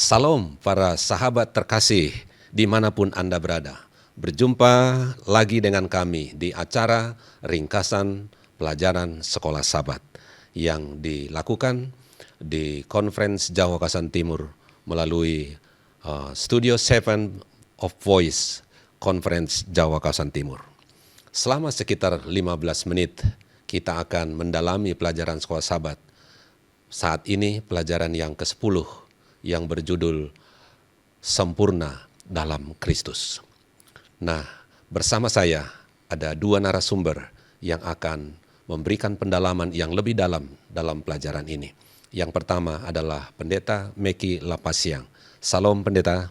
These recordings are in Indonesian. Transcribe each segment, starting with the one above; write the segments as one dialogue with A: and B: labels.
A: Salam para sahabat terkasih dimanapun Anda berada. Berjumpa lagi dengan kami di acara ringkasan pelajaran Sekolah Sabat yang dilakukan di Conference Jawa Kasan Timur melalui Studio 7 of Voice Conference Jawa Kasan Timur. Selama sekitar 15 menit kita akan mendalami pelajaran Sekolah Sabat. Saat ini pelajaran yang ke-10 yang berjudul Sempurna dalam Kristus. Nah, bersama saya ada dua narasumber yang akan memberikan pendalaman yang lebih dalam pelajaran ini. Yang pertama adalah Pendeta Meki Lapasiang. Salam Pendeta.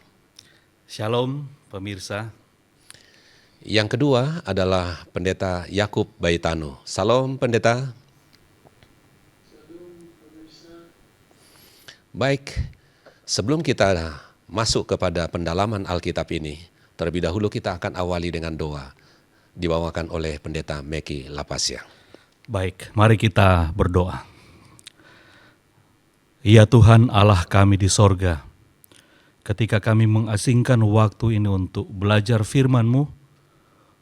B: Shalom pemirsa.
A: Yang kedua adalah Pendeta Yakub Baitano. Salam Pendeta. Baik, sebelum kita masuk kepada pendalaman Alkitab ini, terlebih dahulu kita akan awali dengan doa dibawakan oleh Pendeta Meki Lapasiang.
B: Baik, mari kita berdoa. Ya Tuhan Allah kami di sorga, ketika kami mengasingkan waktu ini untuk belajar firman-Mu,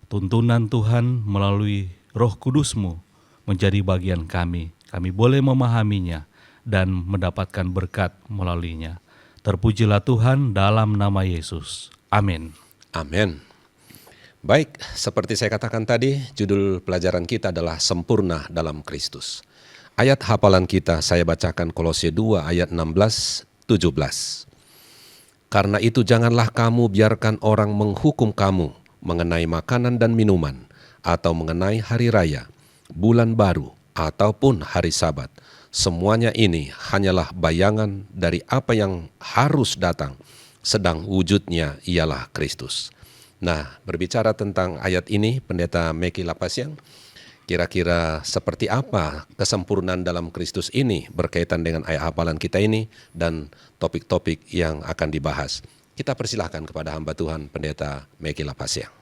B: tuntunan Tuhan melalui Roh Kudus-Mu menjadi bagian kami. Kami boleh memahaminya dan mendapatkan berkat melaluinya. Terpujilah Tuhan dalam nama Yesus. Amin.
A: Amin. Baik, seperti saya katakan tadi, judul pelajaran kita adalah Sempurna dalam Kristus. Ayat hafalan kita saya bacakan Kolose 2 ayat 16-17. Karena itu janganlah kamu biarkan orang menghukum kamu mengenai makanan dan minuman, atau mengenai hari raya, bulan baru, ataupun hari Sabat. Semuanya ini hanyalah bayangan dari apa yang harus datang, sedang wujudnya ialah Kristus. Nah, berbicara tentang ayat ini, Pendeta Meki Lapasiang, kira-kira seperti apa kesempurnaan dalam Kristus ini berkaitan dengan ayat hafalan kita ini dan topik-topik yang akan dibahas. Kita persilahkan kepada hamba Tuhan, Pendeta Meki Lapasiang.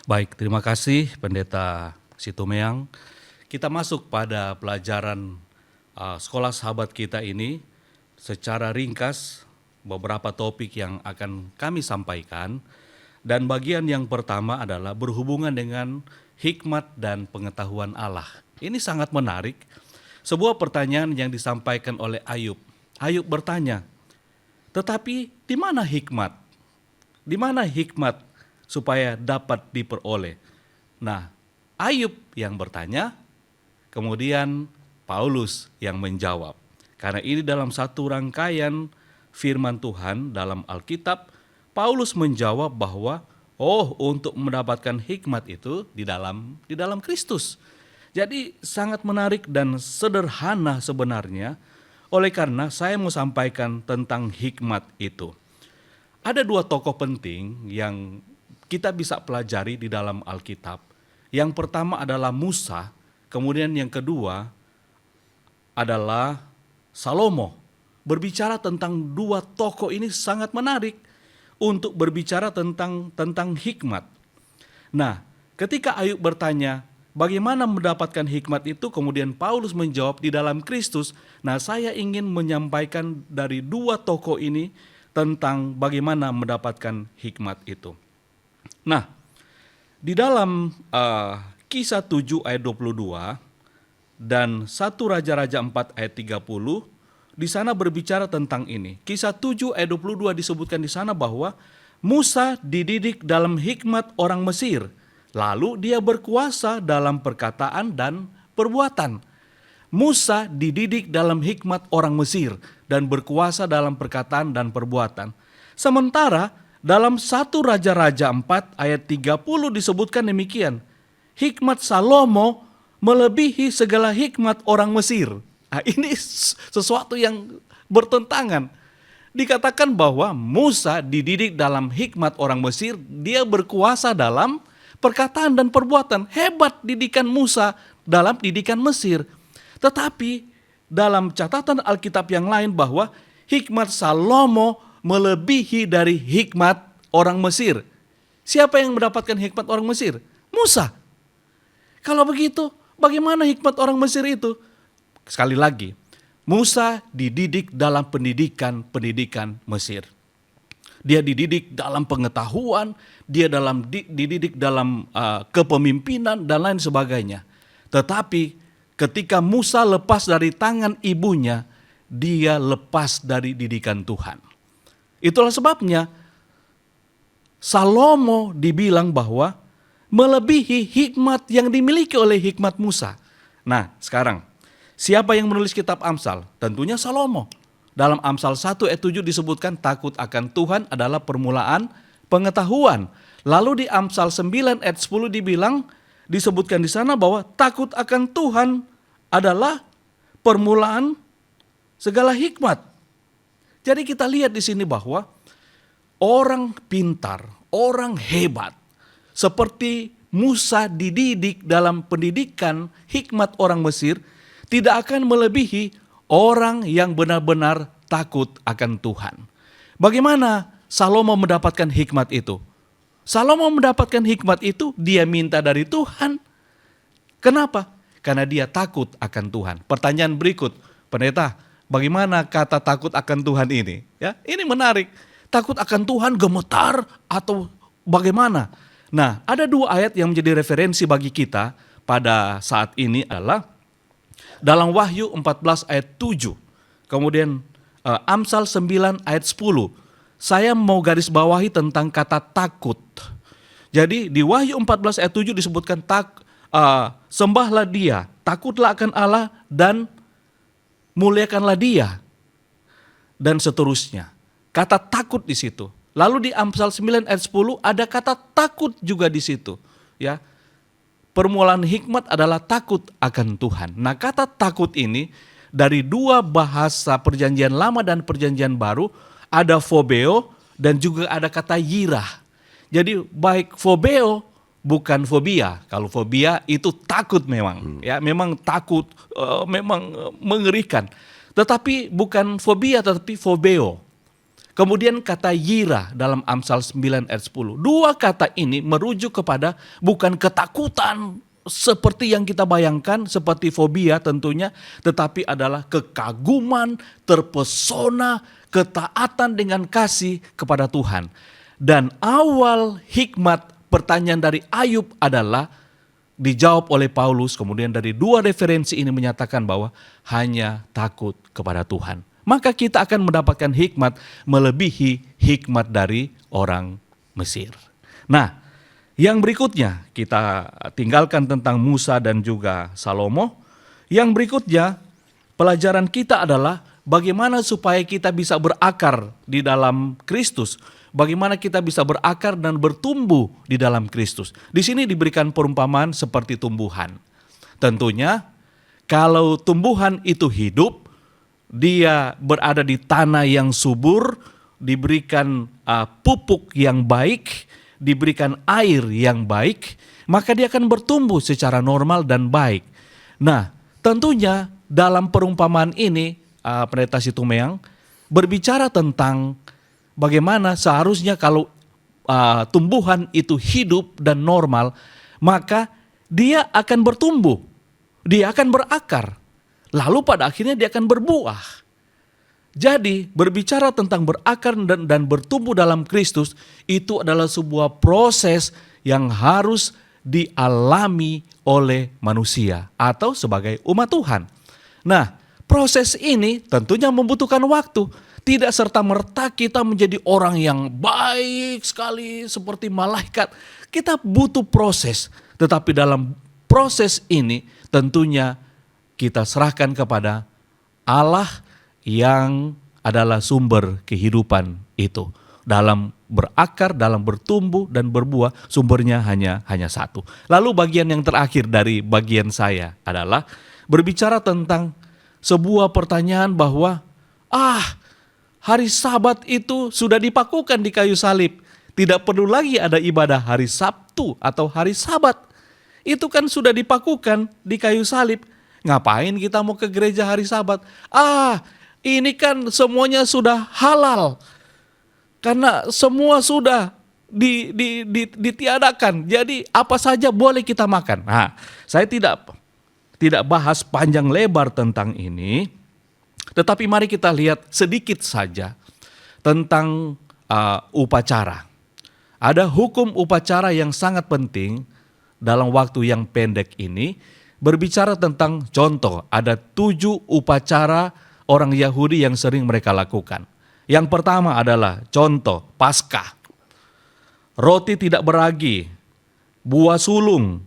B: Baik, terima kasih Pendeta Situmeang. Kita masuk pada pelajaran Sekolah Sahabat kita ini secara ringkas, beberapa topik yang akan kami sampaikan. Dan bagian yang pertama adalah berhubungan dengan hikmat dan pengetahuan Allah. Ini sangat menarik, sebuah pertanyaan yang disampaikan oleh Ayub. Ayub bertanya, tetapi di mana hikmat? Di mana hikmat supaya dapat diperoleh? Nah, Ayub yang bertanya, kemudian Paulus yang menjawab. Karena ini dalam satu rangkaian firman Tuhan dalam Alkitab, Paulus menjawab bahwa untuk mendapatkan hikmat itu di dalam Kristus. Jadi sangat menarik dan sederhana sebenarnya. Oleh karena saya mau sampaikan tentang hikmat itu. Ada dua tokoh penting yang kita bisa pelajari di dalam Alkitab. Yang pertama adalah Musa. Kemudian yang kedua adalah Salomo. Berbicara tentang dua tokoh ini sangat menarik untuk berbicara tentang hikmat. Nah, ketika Ayub bertanya, bagaimana mendapatkan hikmat itu? Kemudian Paulus menjawab di dalam Kristus. Nah, saya ingin menyampaikan dari dua tokoh ini tentang bagaimana mendapatkan hikmat itu. Nah, di dalam Kisah 7 ayat 22 dan 1 Raja-Raja 4 ayat 30, di sana berbicara tentang ini. Kisah 7 ayat 22 disebutkan di sana bahwa Musa dididik dalam hikmat orang Mesir, lalu dia berkuasa dalam perkataan dan perbuatan. Musa dididik dalam hikmat orang Mesir dan berkuasa dalam perkataan dan perbuatan. Sementara dalam 1 Raja-Raja 4 ayat 30 disebutkan demikian. Hikmat Salomo melebihi segala hikmat orang Mesir. Nah, ini sesuatu yang bertentangan. Dikatakan bahwa Musa dididik dalam hikmat orang Mesir, dia berkuasa dalam perkataan dan perbuatan. Hebat didikan Musa dalam didikan Mesir. Tetapi dalam catatan Alkitab yang lain bahwa hikmat Salomo melebihi dari hikmat orang Mesir. Siapa yang mendapatkan hikmat orang Mesir? Musa. Kalau begitu, bagaimana hikmat orang Mesir itu? Sekali lagi, Musa dididik dalam pendidikan Mesir. Dia dididik dalam pengetahuan, dia dididik dalam kepemimpinan dan lain sebagainya. Tetapi ketika Musa lepas dari tangan ibunya, dia lepas dari didikan Tuhan. Itulah sebabnya Salomo dibilang bahwa melebihi hikmat yang dimiliki oleh hikmat Musa. Nah, sekarang siapa yang menulis kitab Amsal? Tentunya Salomo. Dalam Amsal 1 ayat 7 disebutkan takut akan Tuhan adalah permulaan pengetahuan. Lalu di Amsal 9 ayat 10 disebutkan di sana bahwa takut akan Tuhan adalah permulaan segala hikmat. Jadi kita lihat di sini bahwa orang pintar, orang hebat seperti Musa dididik dalam pendidikan hikmat orang Mesir tidak akan melebihi orang yang benar-benar takut akan Tuhan. Bagaimana Salomo mendapatkan hikmat itu? Salomo mendapatkan hikmat itu dia minta dari Tuhan. Kenapa? Karena dia takut akan Tuhan. Pertanyaan berikut, pendeta, bagaimana kata takut akan Tuhan ini? Ya, ini menarik. Takut akan Tuhan gemetar atau bagaimana? Nah, ada dua ayat yang menjadi referensi bagi kita pada saat ini adalah dalam Wahyu 14 ayat 7, kemudian Amsal 9 ayat 10. Saya mau garis bawahi tentang kata takut. Jadi di Wahyu 14 ayat 7 disebutkan sembahlah dia, takutlah akan Allah dan muliakanlah dia. Dan seterusnya. Kata takut di situ. Lalu di Amsal 9 ayat 10 ada kata takut juga di situ, ya. Permulaan hikmat adalah takut akan Tuhan. Nah, kata takut ini dari dua bahasa Perjanjian Lama dan Perjanjian Baru, ada phobeo dan juga ada kata yirah. Jadi baik phobeo bukan fobia. Kalau fobia itu takut memang, ya, memang takut, memang mengerikan. Tetapi bukan fobia tetapi phobeo. Kemudian kata yira dalam Amsal 9 ayat 10. Dua kata ini merujuk kepada bukan ketakutan seperti yang kita bayangkan, seperti fobia tentunya, tetapi adalah kekaguman, terpesona, ketaatan dengan kasih kepada Tuhan. Dan awal hikmat pertanyaan dari Ayub adalah dijawab oleh Paulus, kemudian dari dua referensi ini menyatakan bahwa hanya takut kepada Tuhan. Maka kita akan mendapatkan hikmat melebihi hikmat dari orang Mesir. Nah, yang berikutnya kita tinggalkan tentang Musa dan juga Salomo. Yang berikutnya pelajaran kita adalah bagaimana supaya kita bisa berakar di dalam Kristus. Bagaimana kita bisa berakar dan bertumbuh di dalam Kristus. Di sini diberikan perumpamaan seperti tumbuhan. Tentunya kalau tumbuhan itu hidup, dia berada di tanah yang subur, diberikan pupuk yang baik, diberikan air yang baik, maka dia akan bertumbuh secara normal dan baik. Nah, tentunya dalam perumpamaan ini, Pendeta Situmeang berbicara tentang bagaimana seharusnya kalau tumbuhan itu hidup dan normal, maka dia akan bertumbuh, dia akan berakar. Lalu pada akhirnya dia akan berbuah. Jadi berbicara tentang berakar dan bertumbuh dalam Kristus itu adalah sebuah proses yang harus dialami oleh manusia atau sebagai umat Tuhan. Nah, proses ini tentunya membutuhkan waktu. Tidak serta-merta kita menjadi orang yang baik sekali seperti malaikat. Kita butuh proses. Tetapi dalam proses ini tentunya kita serahkan kepada Allah yang adalah sumber kehidupan itu. Dalam berakar, dalam bertumbuh dan berbuah, sumbernya hanya satu. Lalu bagian yang terakhir dari bagian saya adalah berbicara tentang sebuah pertanyaan bahwa hari Sabat itu sudah dipakukan di kayu salib. Tidak perlu lagi ada ibadah hari Sabtu atau hari Sabat. Itu kan sudah dipakukan di kayu salib. Ngapain kita mau ke gereja hari Sabat? Ini kan semuanya sudah halal. Karena semua sudah ditiadakan. Jadi apa saja boleh kita makan. Nah, saya tidak bahas panjang lebar tentang ini. Tetapi mari kita lihat sedikit saja tentang upacara. Ada hukum upacara yang sangat penting dalam waktu yang pendek ini, berbicara tentang contoh, ada 7 upacara orang Yahudi yang sering mereka lakukan. Yang pertama adalah contoh Paskah. Roti tidak beragi, buah sulung,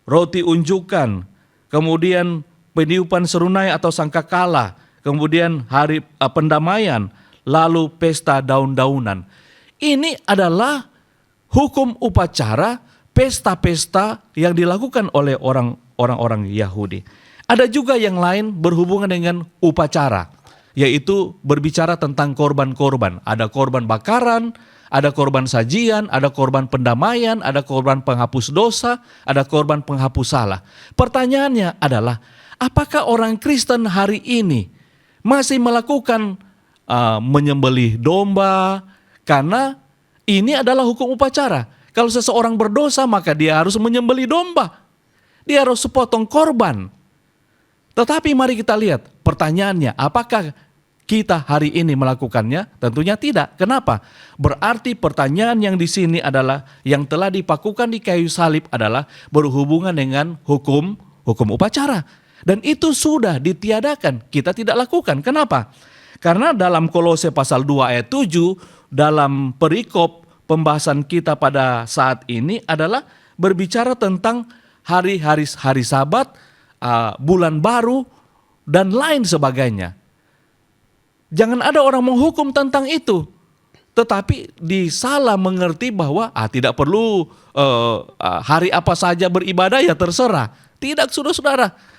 B: roti unjukan, kemudian peniupan serunai atau sangkakala, kemudian hari pendamaian, lalu pesta daun-daunan. Ini adalah hukum upacara pesta-pesta yang dilakukan oleh orang-orang Yahudi. Ada juga yang lain berhubungan dengan upacara, yaitu berbicara tentang korban-korban. Ada korban bakaran, ada korban sajian, ada korban pendamaian, ada korban penghapus dosa, ada korban penghapus salah. Pertanyaannya adalah, apakah orang Kristen hari ini masih melakukan menyembelih domba? Karena ini adalah hukum upacara. Kalau seseorang berdosa maka dia harus menyembelih domba. Dia harus sepotong korban. Tetapi mari kita lihat pertanyaannya, apakah kita hari ini melakukannya? Tentunya tidak. Kenapa? Berarti pertanyaan yang di sini adalah yang telah dipakukan di kayu salib adalah berhubungan dengan hukum upacara. Dan itu sudah ditiadakan, kita tidak lakukan. Kenapa? Karena dalam Kolose pasal 2 ayat 7, dalam perikop pembahasan kita pada saat ini adalah berbicara tentang hari Sabat, bulan baru, dan lain sebagainya. Jangan ada orang menghukum tentang itu, tetapi disalah mengerti bahwa tidak perlu hari apa saja beribadah, ya terserah. Tidak, saudara-saudara.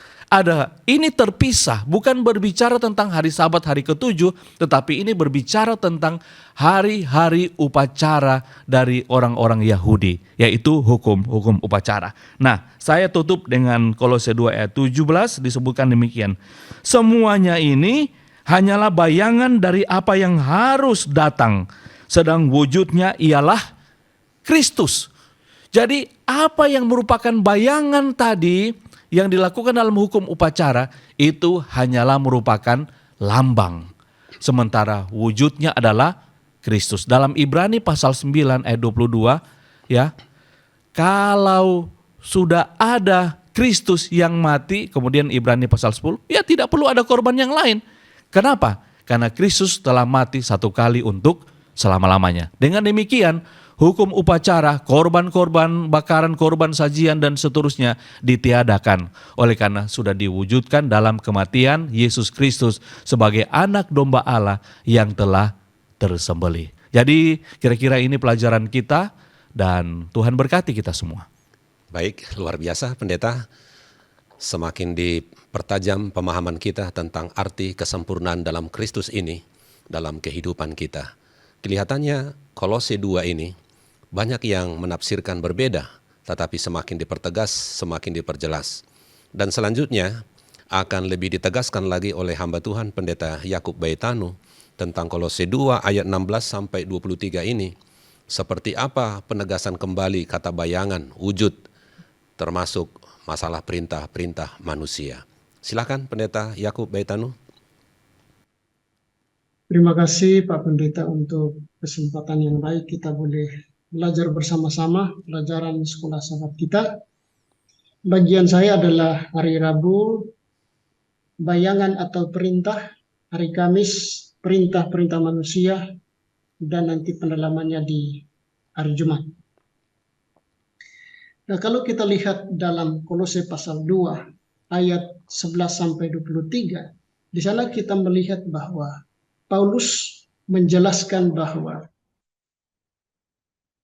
B: Ini terpisah, bukan berbicara tentang hari Sabat hari ke-7, tetapi ini berbicara tentang hari-hari upacara dari orang-orang Yahudi, yaitu hukum upacara. Nah, saya tutup dengan Kolose 2 ayat 17, disebutkan demikian. Semuanya ini hanyalah bayangan dari apa yang harus datang, sedang wujudnya ialah Kristus. Jadi apa yang merupakan bayangan tadi yang dilakukan dalam hukum upacara itu hanyalah merupakan lambang. Sementara wujudnya adalah Kristus. Dalam Ibrani pasal 9 ayat 22, ya. Kalau sudah ada Kristus yang mati, kemudian Ibrani pasal 10, ya tidak perlu ada korban yang lain. Kenapa? Karena Kristus telah mati satu kali untuk selama-lamanya. Dengan demikian, hukum upacara, korban-korban, bakaran, korban sajian, dan seterusnya ditiadakan. Oleh karena sudah diwujudkan dalam kematian Yesus Kristus sebagai anak domba Allah yang telah tersembelih. Jadi kira-kira ini pelajaran kita dan Tuhan berkati kita semua.
A: Baik, luar biasa pendeta. Semakin dipertajam pemahaman kita tentang arti kesempurnaan dalam Kristus ini dalam kehidupan kita. Kelihatannya Kolose 2 ini banyak yang menafsirkan berbeda, tetapi semakin dipertegas, semakin diperjelas. Dan selanjutnya akan lebih ditegaskan lagi oleh hamba Tuhan Pendeta Yakub Baitanu tentang Kolose 2 ayat 16 sampai 23 ini. Seperti apa penegasan kembali kata bayangan, wujud, termasuk masalah perintah-perintah manusia. Silakan Pendeta Yakub Baitanu.
C: Terima kasih Pak Pendeta untuk kesempatan yang baik kita boleh belajar bersama-sama pelajaran sekolah sahabat kita. Bagian saya adalah hari Rabu, bayangan atau perintah, hari Kamis, perintah-perintah manusia, dan nanti pendalamannya di hari Jumat. Nah, kalau kita lihat dalam Kolose pasal 2 ayat 11 sampai 23, di sana kita melihat bahwa Paulus menjelaskan bahwa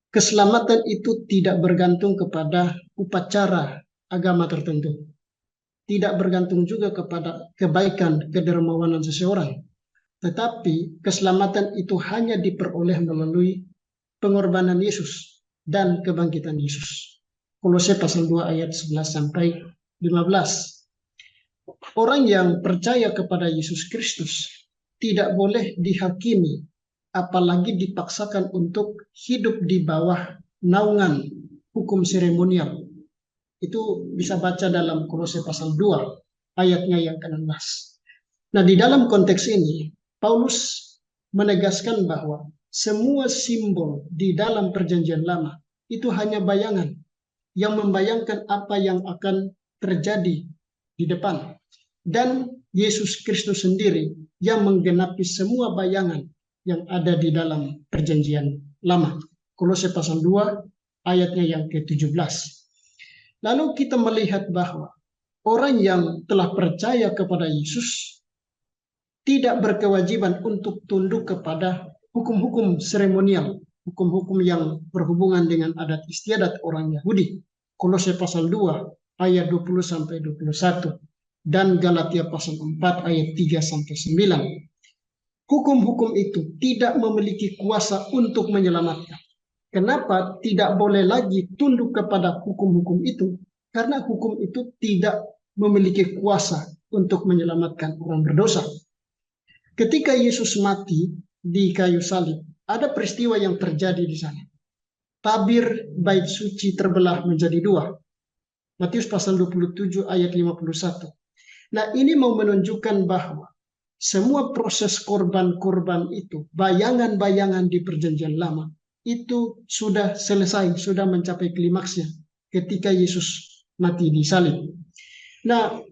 C: keselamatan itu tidak bergantung kepada upacara agama tertentu. Tidak bergantung juga kepada kebaikan, kedermawanan seseorang. Tetapi keselamatan itu hanya diperoleh melalui pengorbanan Yesus dan kebangkitan Yesus. Kolose pasal 2 ayat 11 sampai 15. Orang yang percaya kepada Yesus Kristus tidak boleh dihakimi, apalagi dipaksakan untuk hidup di bawah naungan hukum seremonial. Itu bisa baca dalam Kolose pasal 2 ayatnya yang ke-16. Nah, di dalam konteks ini, Paulus menegaskan bahwa semua simbol di dalam Perjanjian Lama itu hanya bayangan yang membayangkan apa yang akan terjadi di depan. Dan Yesus Kristus sendiri yang menggenapi semua bayangan yang ada di dalam Perjanjian Lama. Kolose pasal 2 ayatnya yang ke-17. Lalu kita melihat bahwa orang yang telah percaya kepada Yesus tidak berkewajiban untuk tunduk kepada hukum-hukum seremonial, hukum-hukum yang berhubungan dengan adat istiadat orang Yahudi. Kolose pasal 2 ayat 20 sampai 21 dan Galatia pasal 4 ayat 3 sampai 9. Hukum-hukum itu tidak memiliki kuasa untuk menyelamatkan. Kenapa tidak boleh lagi tunduk kepada hukum-hukum itu? Karena hukum itu tidak memiliki kuasa untuk menyelamatkan orang berdosa. Ketika Yesus mati di kayu salib, ada peristiwa yang terjadi di sana. Tabir bait suci terbelah menjadi dua. Matius pasal 27 ayat 51. Nah, ini mau menunjukkan bahwa semua proses korban-korban itu, bayangan-bayangan di Perjanjian Lama, itu sudah selesai, sudah mencapai klimaksnya ketika Yesus mati di salib. Nah,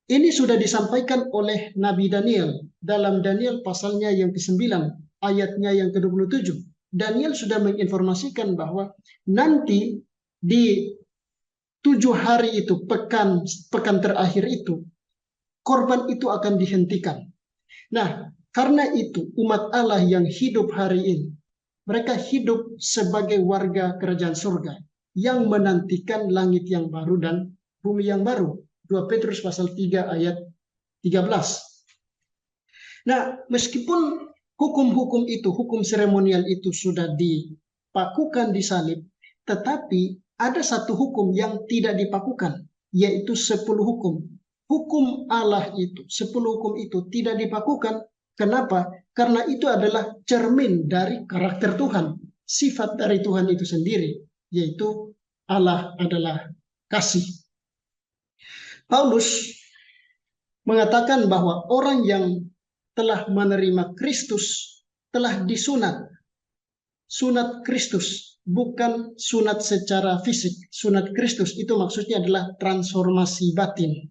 C: ini sudah disampaikan oleh Nabi Daniel dalam Daniel pasalnya yang ke-9, ayatnya yang ke-27. Daniel sudah menginformasikan bahwa nanti di 7 hari itu, pekan terakhir itu, korban itu akan dihentikan. Nah, karena itu umat Allah yang hidup hari ini, mereka hidup sebagai warga kerajaan surga yang menantikan langit yang baru dan bumi yang baru. 2 Petrus pasal 3 ayat 13. Nah, meskipun hukum-hukum itu, hukum seremonial itu sudah dipakukan di salib, tetapi ada satu hukum yang tidak dipakukan, yaitu 10 hukum. Hukum Allah itu, 10 hukum itu tidak dipakukan. Kenapa? Karena itu adalah cermin dari karakter Tuhan, sifat dari Tuhan itu sendiri, yaitu Allah adalah kasih. Paulus mengatakan bahwa orang yang telah menerima Kristus telah disunat. Sunat Kristus, bukan sunat secara fisik. Sunat Kristus itu maksudnya adalah transformasi batin.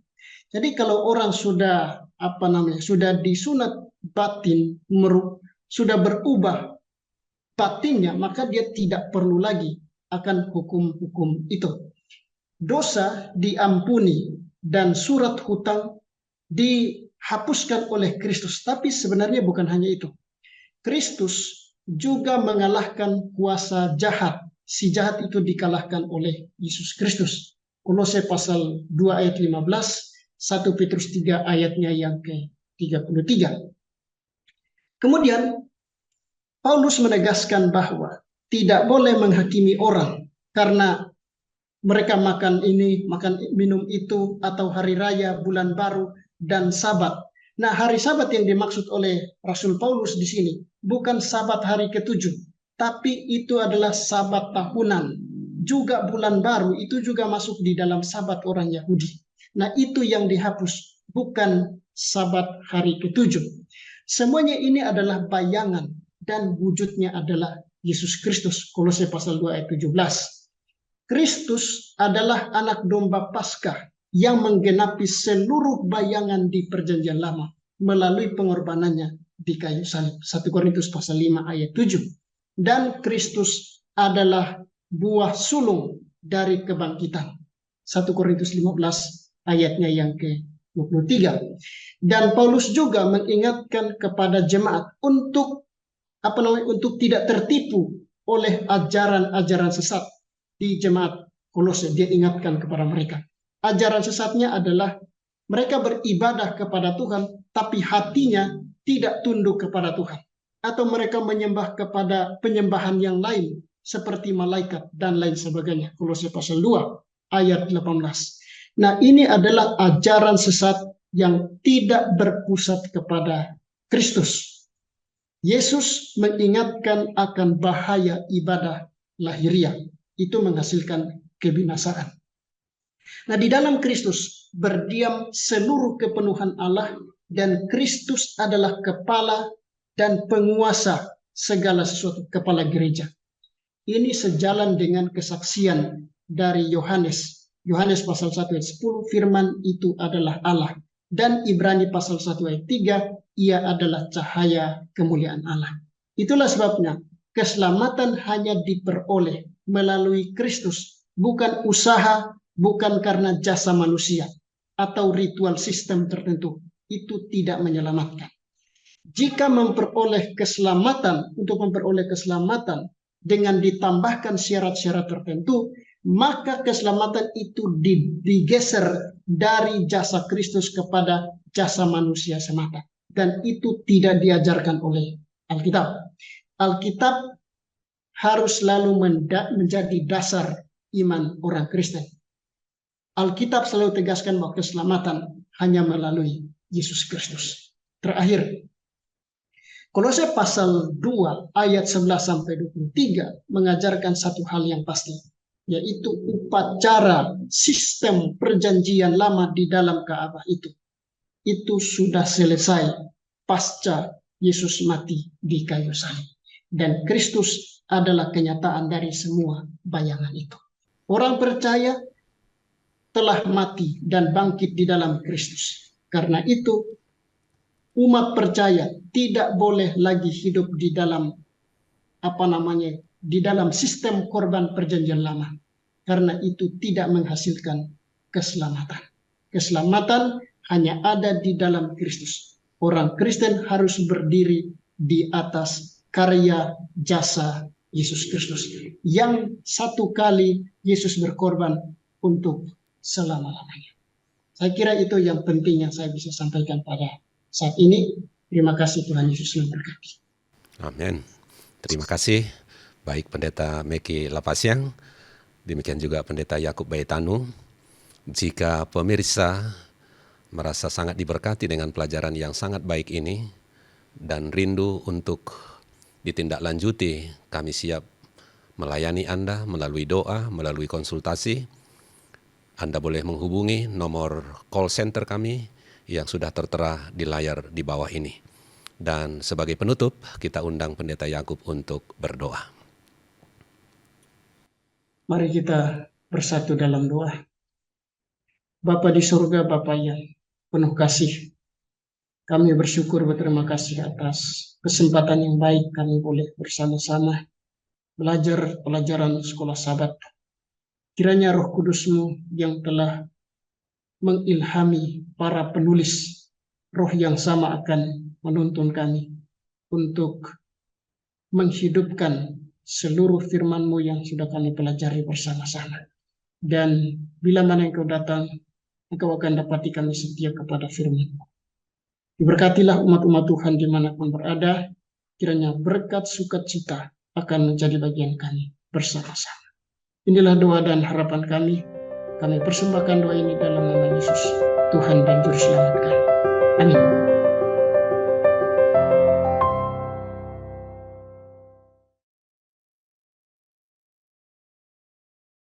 C: Jadi kalau orang sudah sudah disunat batin, sudah berubah batinnya, maka dia tidak perlu lagi akan hukum-hukum itu. Dosa diampuni dan surat hutang dihapuskan oleh Kristus. Tapi sebenarnya bukan hanya itu. Kristus juga mengalahkan kuasa jahat. Si jahat itu dikalahkan oleh Yesus Kristus. Kolose pasal 2 ayat 15, 1 Petrus 3 ayatnya yang ke-33. Kemudian Paulus menegaskan bahwa tidak boleh menghakimi orang karena mereka makan ini, makan minum itu, atau hari raya, bulan baru, dan sabat. Nah, hari sabat yang dimaksud oleh Rasul Paulus di sini bukan sabat hari ke-7, tapi itu adalah sabat tahunan. Juga bulan baru itu juga masuk di dalam sabat orang Yahudi. Nah, itu yang dihapus, bukan sabat hari ke-7. Semuanya ini adalah bayangan dan wujudnya adalah Yesus Kristus. Kolose pasal 2 ayat 17. Kristus adalah anak domba Paskah yang menggenapi seluruh bayangan di Perjanjian Lama melalui pengorbanannya di kayu salib. 1 Korintus pasal 5 ayat 7. Dan Kristus adalah buah sulung dari kebangkitan. 1 Korintus 15 ayatnya yang ke-23. Dan Paulus juga mengingatkan kepada jemaat untuk tidak tertipu oleh ajaran-ajaran sesat di jemaat Kolose. Dia ingatkan kepada mereka. Ajaran sesatnya adalah mereka beribadah kepada Tuhan, tapi hatinya tidak tunduk kepada Tuhan. Atau mereka menyembah kepada penyembahan yang lain, seperti malaikat dan lain sebagainya. Kolose pasal 2 ayat 18. Nah, ini adalah ajaran sesat yang tidak berpusat kepada Kristus. Yesus mengingatkan akan bahaya ibadah lahiriah. Itu menghasilkan kebinasaan. Nah, di dalam Kristus berdiam seluruh kepenuhan Allah dan Kristus adalah kepala dan penguasa segala sesuatu, kepala gereja. Ini sejalan dengan kesaksian dari Yohanes. Yohanes pasal 1 ayat 10, firman itu adalah Allah. Dan Ibrani pasal 1 ayat 3, ia adalah cahaya kemuliaan Allah. Itulah sebabnya keselamatan hanya diperoleh melalui Kristus, bukan usaha, bukan karena jasa manusia atau ritual sistem tertentu. Itu tidak menyelamatkan. Jika memperoleh keselamatan, untuk memperoleh keselamatan dengan ditambahkan syarat-syarat tertentu, maka keselamatan itu digeser dari jasa Kristus kepada jasa manusia semata. Dan itu tidak diajarkan oleh Alkitab. Alkitab harus selalu menjadi dasar iman orang Kristen. Alkitab selalu tegaskan bahwa keselamatan hanya melalui Yesus Kristus. Terakhir, Kolose pasal 2 ayat 11 sampai 23 mengajarkan satu hal yang pasti, yaitu upacara sistem perjanjian lama di dalam Ka'bah itu sudah selesai pasca Yesus mati di kayu salib. Dan Kristus adalah kenyataan dari semua bayangan itu. Orang percaya telah mati dan bangkit di dalam Kristus. Karena itu, umat percaya tidak boleh lagi hidup di dalam di dalam sistem korban perjanjian lama, karena itu tidak menghasilkan keselamatan. Keselamatan hanya ada di dalam Kristus. Orang Kristen harus berdiri di atas karya jasa Yesus Kristus yang satu kali Yesus berkorban untuk selama-lamanya. Saya kira itu yang penting yang saya bisa sampaikan pada saat ini. Terima kasih, Tuhan Yesus memberkati.
A: Amin. Terima kasih. Baik Pendeta Meki Lapasyang, demikian juga Pendeta Yakub Baitanu. Jika pemirsa merasa sangat diberkati dengan pelajaran yang sangat baik ini dan rindu untuk ditindaklanjuti, kami siap melayani Anda melalui doa, melalui konsultasi. Anda boleh menghubungi nomor call center kami yang sudah tertera di layar di bawah ini. Dan sebagai penutup, kita undang Pendeta Yakub untuk berdoa.
C: Mari kita bersatu dalam doa. Bapa di surga, Bapa yang penuh kasih, kami bersyukur, berterima kasih atas kesempatan yang baik kami boleh bersama-sama belajar pelajaran sekolah Sabat. Kiranya Roh Kudus-Mu yang telah mengilhami para penulis, roh yang sama akan menuntun kami untuk menghidupkan seluruh firman-Mu yang sudah kami pelajari bersama-sama. Dan bila mana Engkau datang, Engkau akan dapati kami setia kepada firman-Mu. Diberkatilah umat-umat Tuhan dimanapun berada, kiranya berkat sukacita akan menjadi bagian kami bersama-sama. Inilah doa dan harapan kami. Kami persembahkan doa ini dalam nama Yesus, Tuhan dan Juru Selamat kami. Amin.